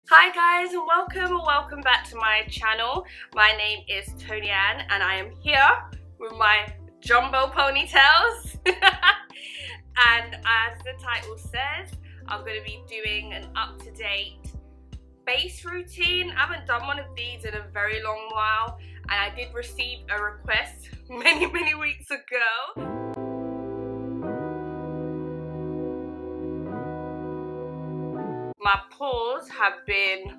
Hi guys, and welcome back to my channel. My name is Toni-Anne and I am here with my jumbo ponytails. And as the title says, I'm going to be doing an up-to-date base routine. I haven't done one of these in a very long while, and I did receive a request many weeks ago. My pores have been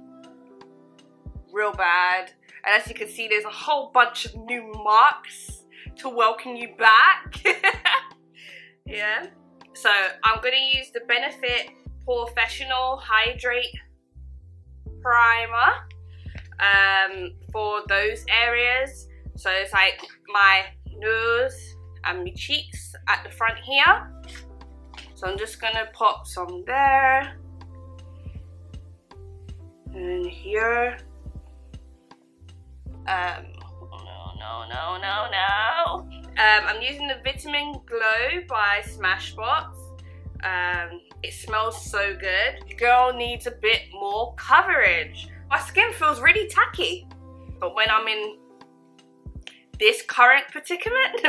real bad, and as you can see, there's a whole bunch of new marks to welcome you back. Yeah, so I'm going to use the Benefit Professional Hydrate Primer for those areas. So it's like my nose and my cheeks at the front here. So I'm just going to pop some there. And here, I'm using the Vitamin Glow by Smashbox. It smells so good. The girl needs a bit more coverage. My skin feels really tacky, but when I'm in this current predicament,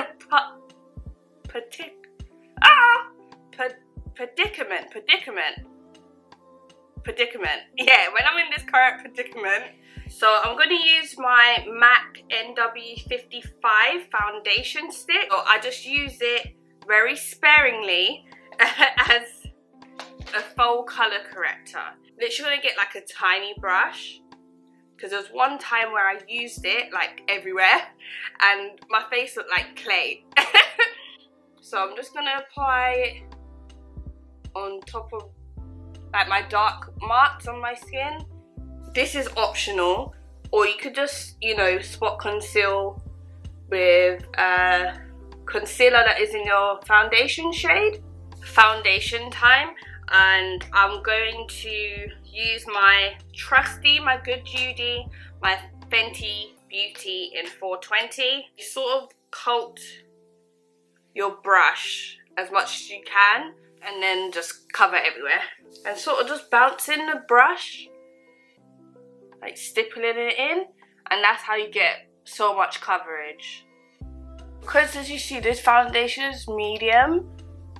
yeah, when I'm in this current predicament. So I'm going to use my MAC NW55 foundation stick. So I just use it very sparingly as a faux color corrector. Literally going to get like a tiny brush, because there was one time where I used it like everywhere and my face looked like clay. So I'm just going to apply it on top of like my dark marks on my skin. This is optional, or you could just, you know, spot conceal with concealer that is in your foundation shade. Foundation time, and I'm going to use my trusty, my good Judy, my Fenty Beauty in 420. You sort of coat your brush as much as you can, and then just cover everywhere. And sort of just bounce in the brush, like stippling it in, and that's how you get so much coverage. Because as you see, this foundation is medium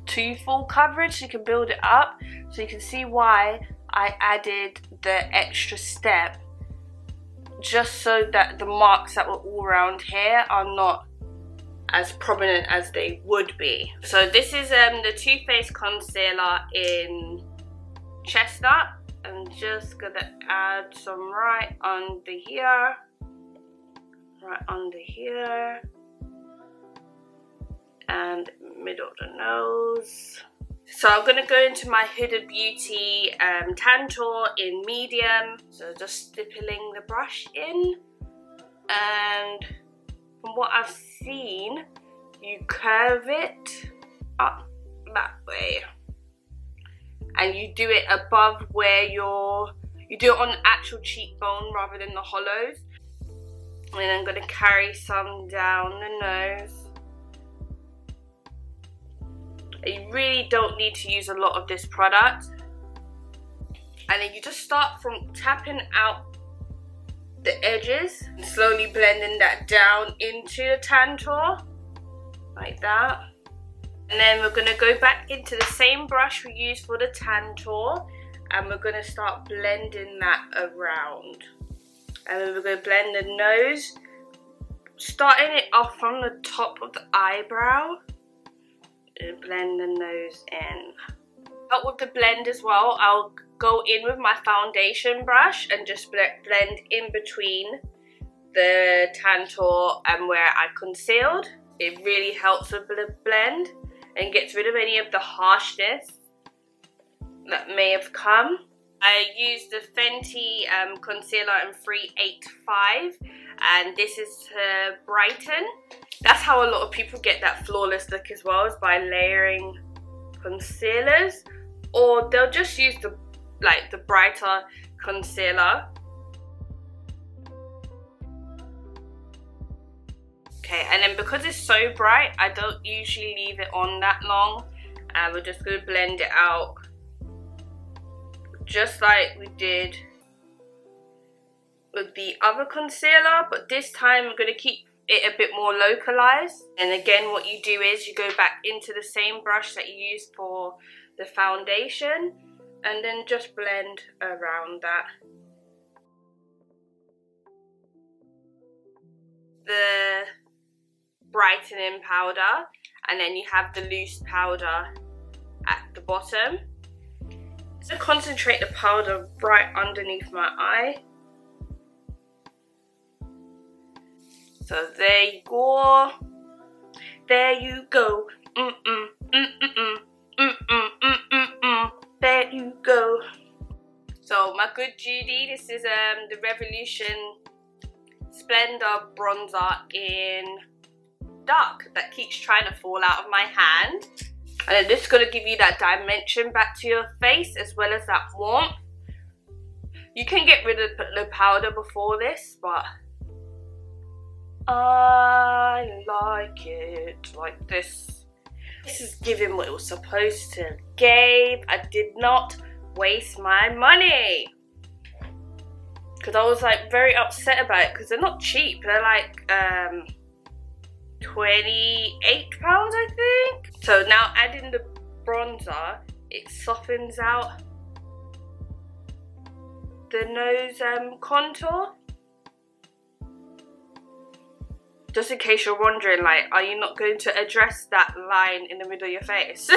to full coverage, so you can build it up. So you can see why I added the extra step, just so that the marks that were all around here are not as prominent as they would be. So this is the Too Faced concealer in Chestnut. I'm just gonna add some right under here, and middle of the nose. So I'm gonna go into my Huda Beauty Tantour in medium. So just stippling the brush in, and from what I've seen, you curve it up that way, and you do it above where you do it on the actual cheekbone rather than the hollows. And then I'm going to carry some down the nose. You really don't need to use a lot of this product. And then you just start from tapping out the edges and slowly blending that down into the Tantour, like that. And then we're going to go back into the same brush we used for the Tantour, and we're going to start blending that around. And then we're going to blend the nose, starting it off from the top of the eyebrow, and blend the nose in. Out with the blend as well, I'll go in with my foundation brush and just blend in between the Tantour and where I concealed. It really helps with the blend and gets rid of any of the harshness that may have come. I used the Fenty concealer in 385, and this is to brighten. That's how a lot of people get that flawless look as well, is by layering concealers, or they'll just use the brighter concealer. Okay, and then because it's so bright, I don't usually leave it on that long. We're just going to blend it out just like we did with the other concealer, but this time I'm going to keep it a bit more localized. And again, what you do is you go back into the same brush that you used for the foundation and then just blend around that. The brightening powder, and then you have the loose powder at the bottom. So concentrate the powder right underneath my eye. So there you go. There you go. There you go. So my good Judy, this is the Revolution Splendor bronzer in dark that keeps trying to fall out of my hand. And then this is going to give you that dimension back to your face as well as that warmth. You can get rid of the powder before this, but I like it like this. This is giving what it was supposed to give. I did not waste my money. Because I was like very upset about it because they're not cheap. They're like £28 I think. So now adding the bronzer, it softens out the nose contour. Just in case you're wondering, like, are you not going to address that line in the middle of your face?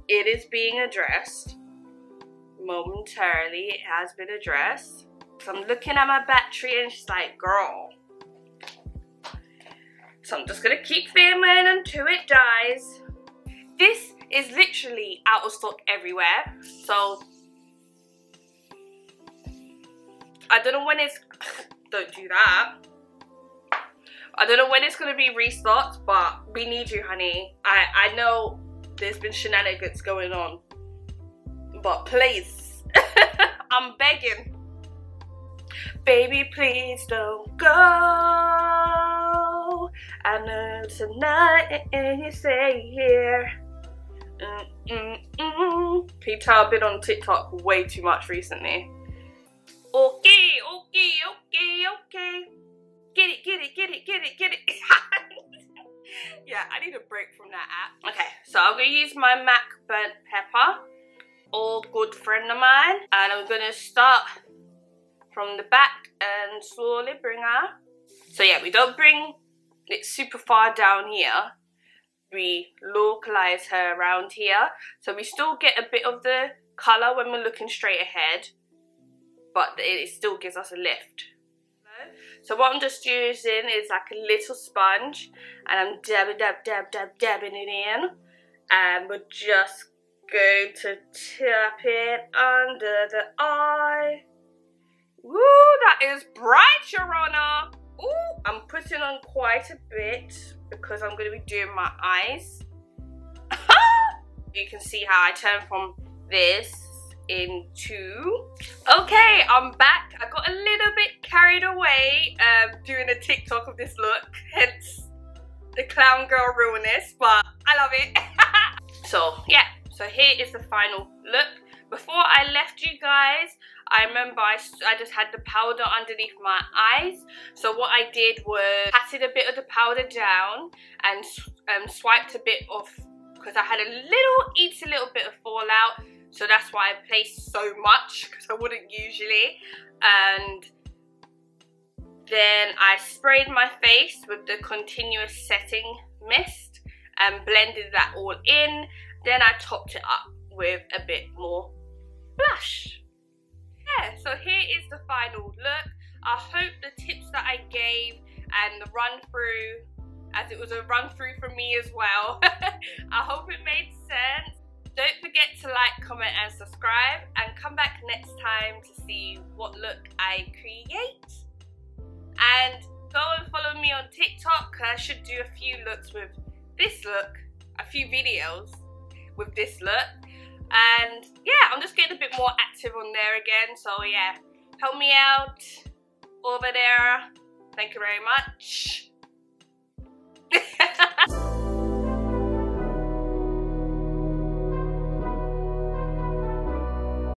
It is being addressed momentarily. It has been addressed. So I'm looking at my battery and she's like, girl. So I'm just gonna keep filming until it dies. This is literally out of stock everywhere. So I don't know when it's, don't do that. I don't know when it's gonna be restocked, but we need you, honey. I know there's been shenanigans going on, but please, I'm begging. Baby, please don't go. I know tonight and you say here. People have been on TikTok way too much recently. Okay. Get it. Yeah, I need a break from that app. Okay, so I'm gonna use my MAC burnt pepper, old good friend of mine, and I'm gonna start from the back and slowly bring her. So yeah, we don't bring it super far down here. We localize her around here, so we still get a bit of the color when we're looking straight ahead, but it still gives us a lift. So what I'm just using is like a little sponge, and I'm dabbing it in, and we're just going to tap it under the eye. Woo, that is bright, Your Honor. Ooh, I'm putting on quite a bit because I'm going to be doing my eyes. You can see how I turn from this into. Okay, I'm back. I got a little bit carried away doing a TikTok of this look, hence the clown girl realness, but I love it. So yeah, so here is the final look. Before I left you guys, I remember I just had the powder underneath my eyes. So what I did was patted a bit of the powder down and swiped a bit off because I had a little bit of fallout. So that's why I placed so much because I wouldn't usually. And then I sprayed my face with the continuous setting mist and blended that all in. Then I topped it up with a bit more blush. Yeah, so here is the final look. I hope the tips that I gave and the run through, as it was a run through for me as well, I hope it made sense. Don't forget to like, comment and subscribe, and come back next time to see what look I create. And go and follow me on TikTok. I should do a few looks with this look, a few videos with this look. And yeah, I'm just getting a bit more active on there again. So yeah, help me out over there. Thank you very much.